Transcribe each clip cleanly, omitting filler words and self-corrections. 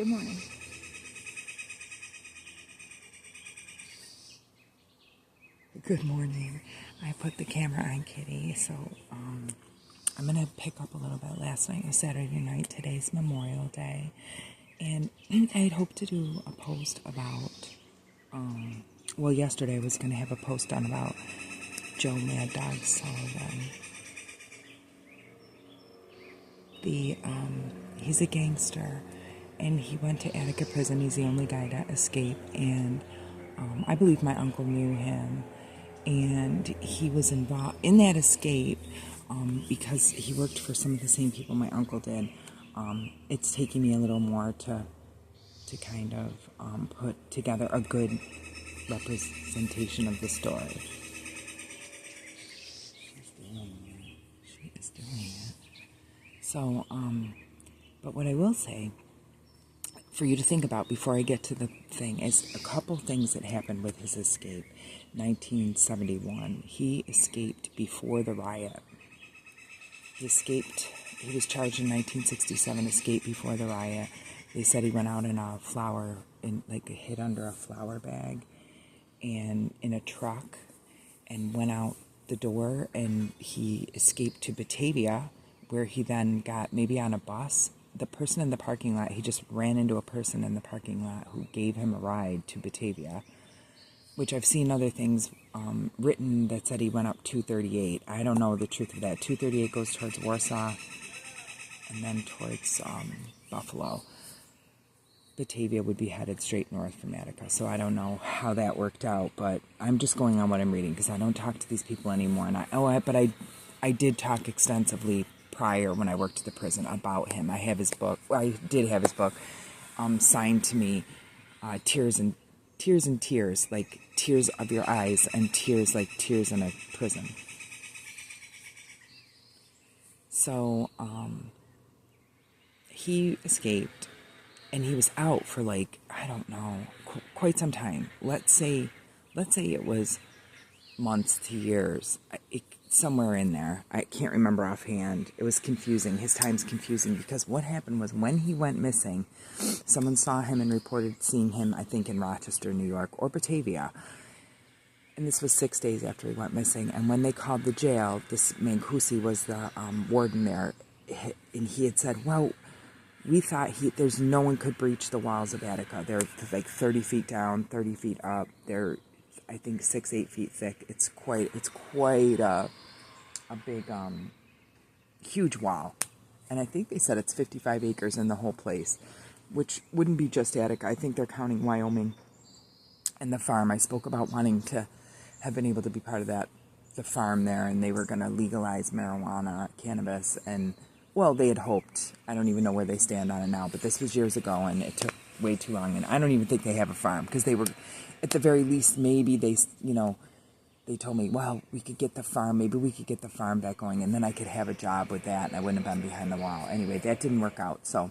Good morning. Good morning. I put the camera on Kitty, so I'm going to pick up a little bit. Last night was Saturday night. Today's Memorial Day. And I had hoped to do a post about, yesterday I was going to have a post done about Joe Mad Dog Sullivan. He's a gangster, and he went to Attica Prison. He's the only guy to escape, and I believe my uncle knew him, and he was involved in that escape because he worked for some of the same people my uncle did. It's taking me a little more to kind of put together a good representation of the story. She is doing it. So, but what I will say for you to think about before I get to the thing is a couple things that happened with his escape. 1971, he escaped before the riot. He was charged in 1967, escaped before the riot. They said he went out in a flower, hid under a flower bag and in a truck and went out the door, and he escaped to Batavia, where he then got maybe on a bus. The person in the parking lot, he just ran into a person in the parking lot who gave him a ride to Batavia, which I've seen other things written that said he went up 238. I don't know the truth of that. 238 goes towards Warsaw and then towards Buffalo. Batavia would be headed straight north from Attica, so I don't know how that worked out, but I'm just going on what I'm reading because I don't talk to these people anymore. And I did talk extensively prior when I worked at the prison about him. I have his book. Well, I did have his book signed to me, Tears and Tears, like tears of your eyes, and tears like tears in a prison. So he escaped, and he was out for I don't know, quite some time. Let's say it was months to years. Somewhere in there. I can't remember offhand. It was confusing. His time's confusing because what happened was when he went missing, someone saw him and reported seeing him, I think, in Rochester, New York, or Batavia. And this was 6 days after he went missing. And when they called the jail, this Mancusi was the warden there, and he had said, well, we thought there's no one could breach the walls of Attica. They're like 30 feet down, 30 feet up. They're, I think, 6-8 feet thick. It's quite a big, huge wall. And I think they said it's 55 acres in the whole place, which wouldn't be just Attica. I think they're counting Wyoming and the farm. I spoke about wanting to have been able to be part of the farm there, and they were going to legalize marijuana, cannabis, and, well, they had hoped. I don't even know where they stand on it now, but this was years ago, and it took way too long, and I don't even think they have a farm, because they were, at the very least, maybe they told me, well, we could get the farm, maybe we could get the farm back going, and then I could have a job with that, and I wouldn't have been behind the wall. Anyway, that didn't work out. So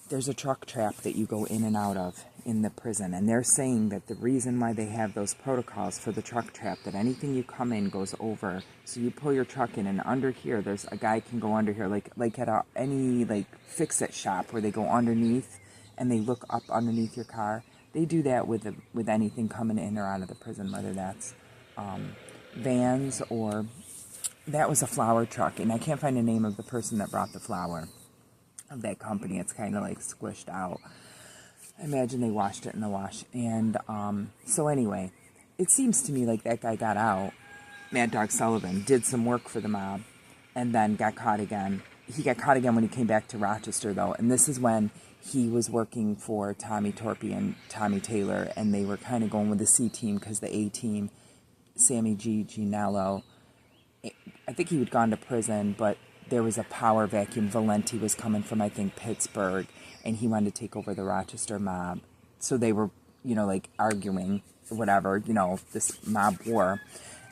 there's a truck trap that you go in and out of in the prison, and they're saying that the reason why they have those protocols for the truck trap, that anything you come in goes over. So you pull your truck in, and under here, there's a guy can go under here, like at any fix-it shop where they go underneath and they look up underneath your car. They do that with anything coming in or out of the prison, whether that's vans, or that was a flower truck, and I can't find the name of the person that brought the flower of that company. It's kind of squished out. I imagine they washed it in the wash. And so anyway, it seems to me like that guy got out, Mad Dog Sullivan, did some work for the mob, and then got caught again. He got caught again when he came back to Rochester, though, and this is when he was working for Tommy Torpy and Tommy Taylor, and they were kind of going with the C team because the A team, Sammy G. Ginello, I think he had gone to prison, but there was a power vacuum. Valenti was coming from, I think, Pittsburgh, and he wanted to take over the Rochester mob. So they were, arguing, whatever, this mob war.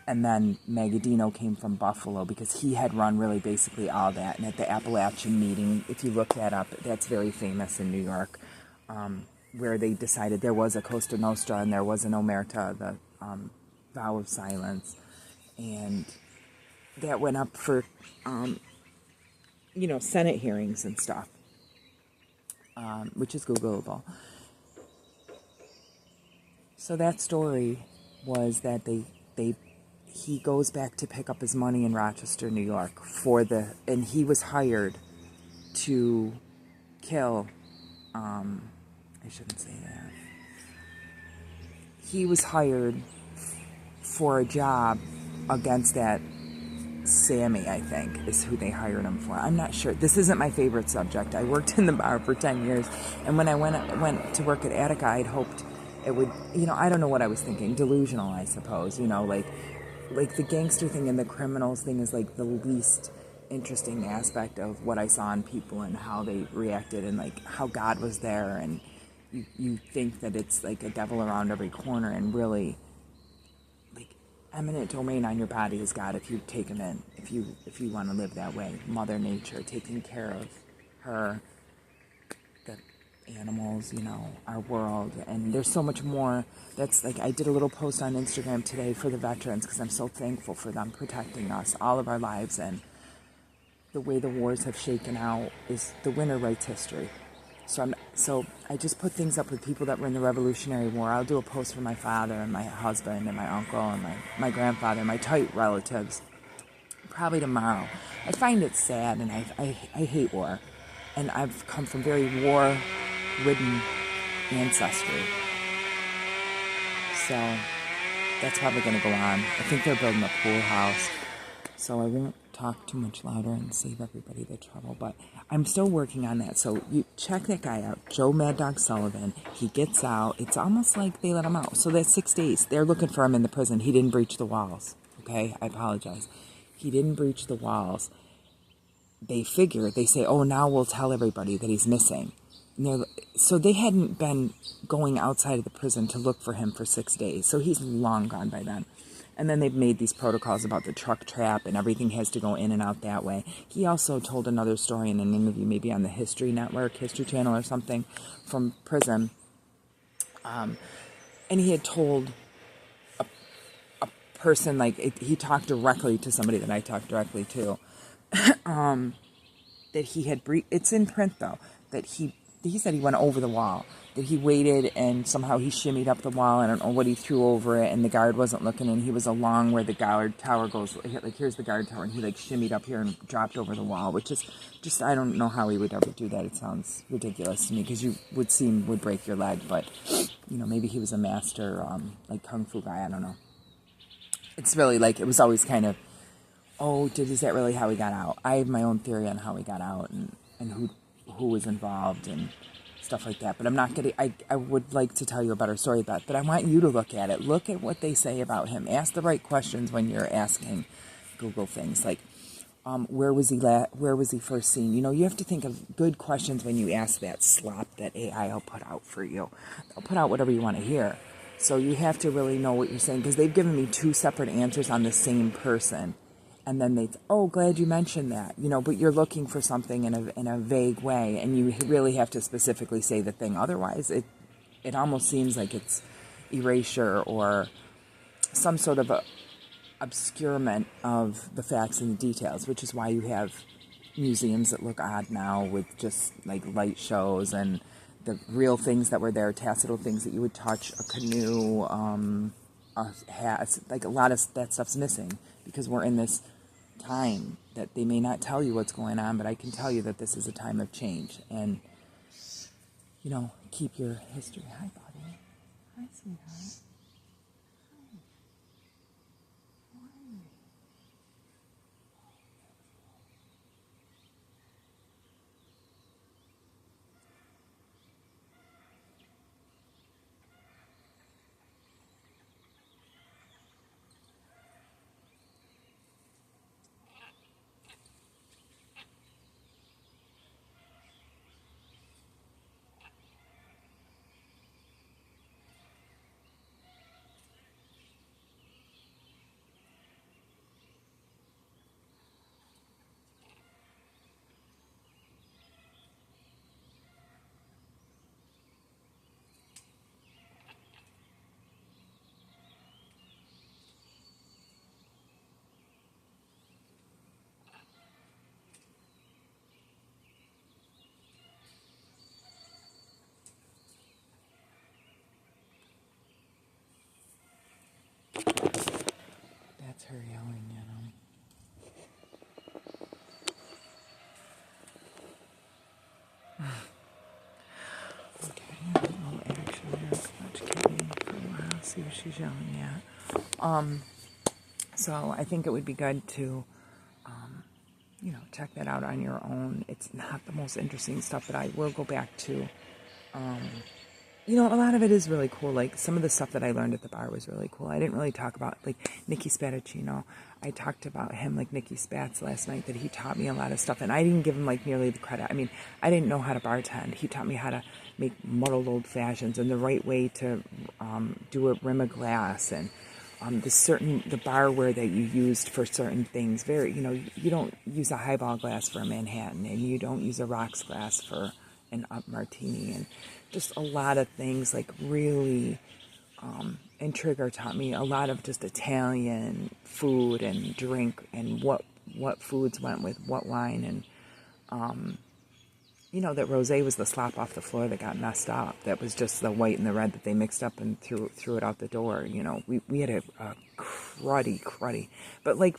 And then Magadino came from Buffalo because he had run really basically all that. And at the Appalachian meeting, if you look that up, that's very famous in New York, where they decided there was a Costa Nostra and there was an Omerta, the vow of silence. And that went up for, Senate hearings and stuff. which is Googleable. So that story was that he goes back to pick up his money in Rochester, New York and he was hired to kill, I shouldn't say that. He was hired for a job against that Sammy, I think, is who they hired him for. I'm not sure. This isn't my favorite subject. I worked in the bar for 10 years, and when I went to work at Attica, I'd hoped it would, I don't know what I was thinking. Delusional, I suppose. Like the gangster thing and the criminals thing is like the least interesting aspect of what I saw in people and how they reacted and like how God was there, and you think that it's like a devil around every corner, and really eminent domain on your body is God if you take him in, if you want to live that way. Mother Nature, taking care of her, the animals, our world. And there's so much more. That's like, I did a little post on Instagram today for the veterans because I'm so thankful for them protecting us all of our lives. And the way the wars have shaken out is the winner writes history. So I just put things up with people that were in the Revolutionary War. I'll do a post for my father and my husband and my uncle and my grandfather, my tight relatives, probably tomorrow. I find it sad, and I hate war. And I've come from very war-ridden ancestry. So that's probably going to go on. I think they're building a pool house. So I won't talk too much louder and save everybody the trouble, but I'm still working on that. So you check that guy out, Joe Mad Dog Sullivan. He gets out. It's almost like they let him out. So that's 6 days. They're looking for him in the prison. He didn't breach the walls. Okay, I apologize. He didn't breach the walls. They say, oh, now we'll tell everybody that he's missing. So they hadn't been going outside of the prison to look for him for 6 days. So he's long gone by then. And then they've made these protocols about the truck trap and everything has to go in and out that way. He also told another story in an interview, maybe on the History Network, History Channel or something, from prison. And he had told a person, he talked directly to somebody that I talked directly to, that he had it's in print though, that he said he went over the wall, that he waited and somehow he shimmied up the wall. I don't know what he threw over it, and the guard wasn't looking, and he was along where the guard tower goes, like here's the guard tower, and he shimmied up here and dropped over the wall, which is just, I don't know how he would ever do that. It sounds ridiculous to me, because you would break your leg, but maybe he was a master like kung fu guy, I don't know. It's really it was always kind of, is that really how he got out? I have my own theory on how he got out and who was involved and stuff like that. But I'm not going to, I would like to tell you a better story about it, but I want you to look at it. Look at what they say about him. Ask the right questions when you're asking Google things. Like, where was he first seen? You have to think of good questions when you ask that slop that AI will put out for you. They'll put out whatever you want to hear. So you have to really know what you're saying, because they've given me 2 separate answers on the same person. And then glad you mentioned that, but you're looking for something in a vague way, and you really have to specifically say the thing. Otherwise, it almost seems like it's erasure or some sort of obscurement of the facts and the details, which is why you have museums that look odd now with just light shows and the real things that were there, tactile things that you would touch, a canoe, a hat, a lot of that stuff's missing, because we're in this time that they may not tell you what's going on, but I can tell you that this is a time of change. And keep your history. Hi, buddy. Hi, sweetheart. see what she's yelling at. So I think it would be good to, check that out on your own. It's not the most interesting stuff, but I will go back to, a lot of it is really cool. Like some of the stuff that I learned at the bar was really cool. I didn't really talk about like Nicky Spatacino. I talked about him like Nicky Spats last night, that he taught me a lot of stuff, and I didn't give him like nearly the credit. I mean, I didn't know how to bartend. He taught me how to make muddled old fashions and the right way to do a rim of glass, and the barware that you used for certain things. You don't use a highball glass for a Manhattan, and you don't use a rocks glass for an up martini, and just a lot of things like really. And Trigger taught me a lot of just Italian food and drink, and what foods went with what wine, and that rosé was the slop off the floor that got messed up. That was just the white and the red that they mixed up and threw it out the door. We had a cruddy, but like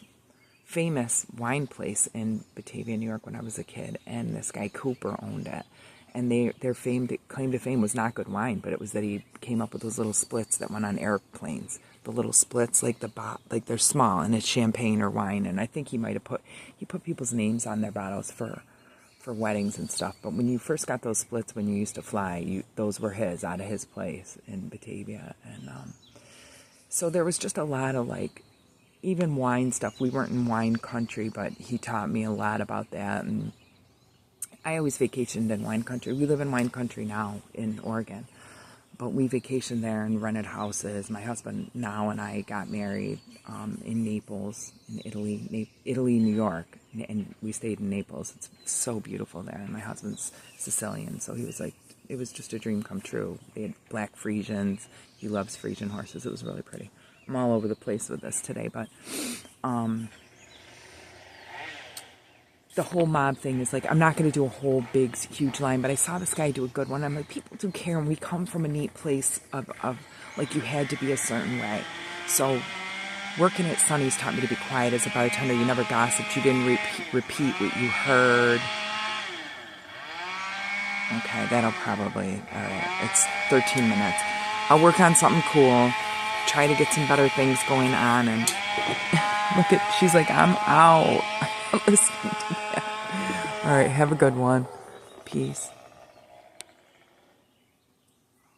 famous wine place in Batavia, New York when I was a kid, and this guy Cooper owned it. And their claim to fame was not good wine, but it was that he came up with those little splits that went on airplanes. The little splits, like they're small, and it's champagne or wine. And I think he put people's names on their bottles for weddings and stuff. But when you first got those splits when you used to fly, those were out of his place in Batavia. And so there was just a lot of like even wine stuff. We weren't in wine country, but he taught me a lot about that. And I always vacationed in wine country. We live in wine country now in Oregon, but we vacationed there and rented houses. My husband now and I got married in Naples, in Italy, New York, and we stayed in Naples. It's so beautiful there, and my husband's Sicilian, so he was like, it was just a dream come true. They had black Friesians. He loves Friesian horses. It was really pretty. I'm all over the place with this today, but the whole mob thing is like, I'm not going to do a whole big, huge line, but I saw this guy do a good one. I'm like, people do care, and we come from a neat place of like, you had to be a certain way. So working at Sonny's taught me to be quiet as a bartender. You never gossiped. You didn't repeat what you heard. Okay, that'll probably, all right, it's 13 minutes. I'll work on something cool, try to get some better things going on, and she's like, I'm out. I'm listening to that. All right, have a good one. Peace.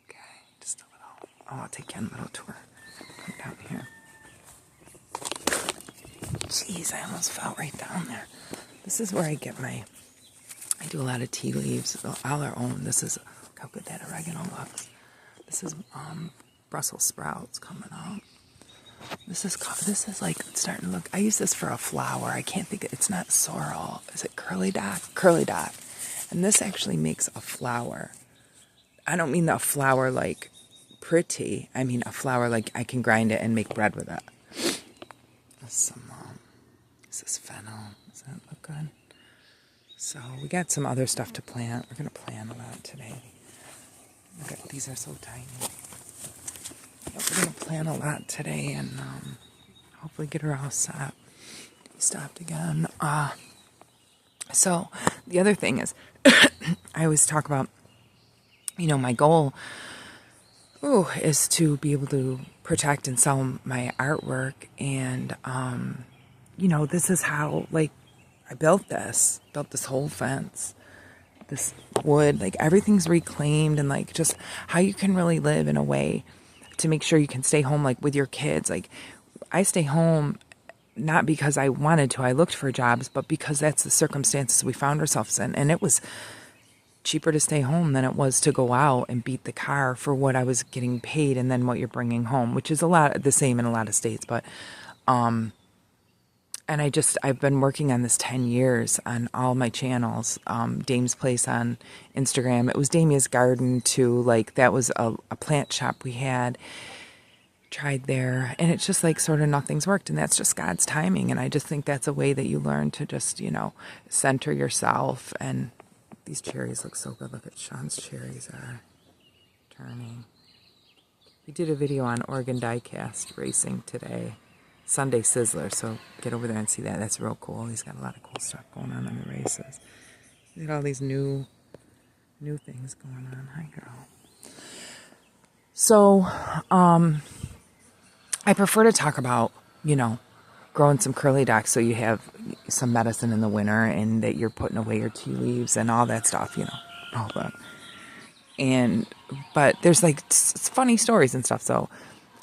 Okay, just a little. Oh, I'll take you on a little tour. Come down here. Jeez, I almost fell right down there. This is where I do a lot of tea leaves, all our own. This is, look how good that oregano looks. This is Brussels sprouts coming up. This is like starting to look. I use this for a flower. I can't think. It's not sorrel. Is it curly dock? Curly dock. And this actually makes a flower. I don't mean a flower like pretty. I mean a flower like I can grind it and make bread with it. This is fennel. Does that look good? So we got some other stuff to plant. We're gonna plant a lot today. Look at these, are so tiny. We're going to plan a lot today, and hopefully get her all set. He stopped again. So the other thing is, I always talk about, my goal is to be able to protect and sell my artwork. And, this is how, like, I built this whole fence. This wood, like, everything's reclaimed, and, like, just how you can really live in a way to make sure you can stay home, like with your kids. Like, I stay home not because I wanted to, I looked for jobs, but because that's the circumstances we found ourselves in. And it was cheaper to stay home than it was to go out and beat the car for what I was getting paid and then what you're bringing home, which is a lot the same in a lot of states. But and I've been working on this 10 years on all my channels. Dame's Place on Instagram. It was Damia's Garden too. Like, that was a plant shop we had. Tried there. And it's just like sort of nothing's worked. And that's just God's timing. And I just think that's a way that you learn to just, center yourself. And these cherries look so good. Look at Sean's cherries are turning. We did a video on Oregon Diecast racing today. Sunday Sizzler, so get over there and see that. That's real cool. He's got a lot of cool stuff going on in the races. He's got all these new things going on. Hi, girl. So, I prefer to talk about, growing some curly docks so you have some medicine in the winter and that you're putting away your tea leaves and all that stuff, all that. But there's like funny stories and stuff. So,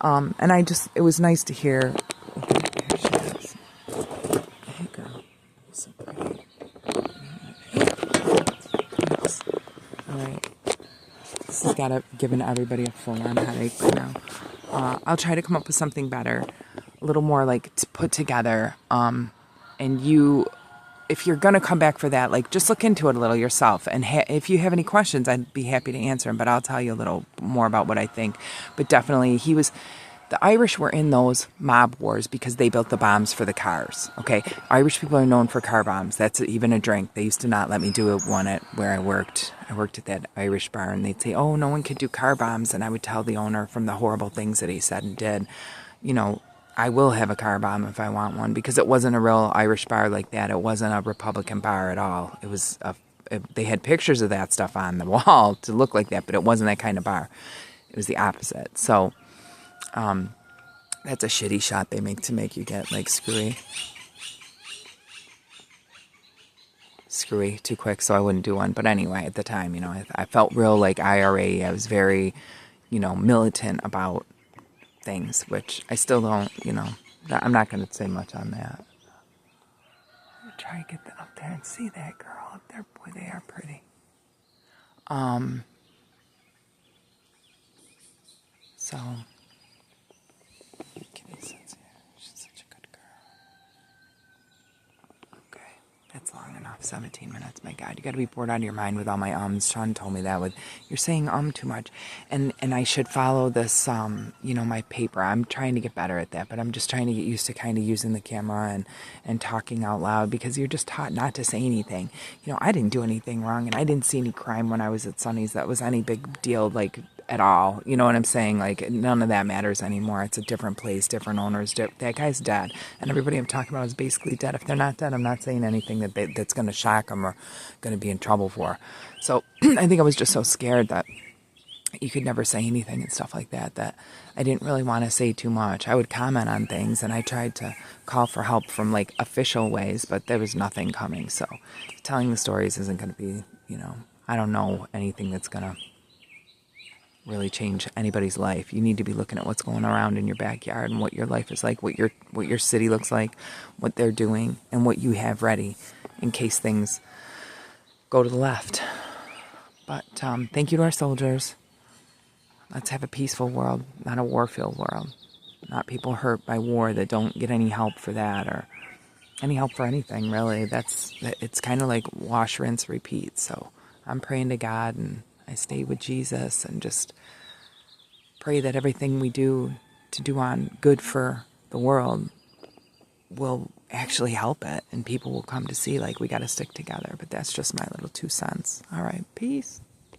and it was nice to hear. Here she is. Hey girl, so pretty. Thanks. All right. This has got given everybody a full-on headache by now. I'll try to come up with something better, a little more like put together. And if you're gonna come back for that, like just look into it a little yourself. And if you have any questions, I'd be happy to answer them. But I'll tell you a little more about what I think. But definitely, the Irish were in those mob wars because they built the bombs for the cars. Okay, Irish people are known for car bombs. That's even a drink. They used to not let me do one at where I worked. I worked at that Irish bar, and they'd say, "Oh, no one could do car bombs," and I would tell the owner from the horrible things that he said and did, I will have a car bomb if I want one, because it wasn't a real Irish bar like that. It wasn't a Republican bar at all. It was they had pictures of that stuff on the wall to look like that, but it wasn't that kind of bar. It was the opposite. So, that's a shitty shot they make to make you get like screwy too quick. So I wouldn't do one. But anyway, at the time, I felt real like IRA. I was very, militant about things, which I still don't, I'm not going to say much on that. I'm gonna try to get up there and see that girl up there. Boy, they are pretty. So, Kitty sits here. She's such a good girl. Okay, that's long enough. 17 minutes. My God, you got to be bored out of your mind with all my ums. Sean told me that you're saying too much, and I should follow this my paper. I'm trying to get better at that, but I'm just trying to get used to kind of using the camera and talking out loud, because you're just taught not to say anything. I didn't do anything wrong, and I didn't see any crime when I was at Sonny's that was any big deal, like, at all. You know what I'm saying? Like, none of that matters anymore. It's a different place, different owners. That guy's dead, and everybody I'm talking about is basically dead. If they're not dead, I'm not saying anything that's going to shock them or going to be in trouble for. So I think I was just so scared that you could never say anything and stuff like that I didn't really want to say too much. I would comment on things, and I tried to call for help from like official ways, but there was nothing coming. So telling the stories isn't going to be, I don't know anything that's going to really change anybody's life. You need to be looking at what's going around in your backyard and what your life is like, what your city looks like, what they're doing, and what you have ready in case things go to the left. But thank you to our soldiers. Let's have a peaceful world, not a war-filled world. Not people hurt by war that don't get any help for that, or any help for anything, really. It's kind of like wash, rinse, repeat. So I'm praying to God, and I stay with Jesus, and just pray that everything we do to do on good for the world will actually help it, and people will come to see, like, we got to stick together. But that's just my little 2 cents. All right, peace.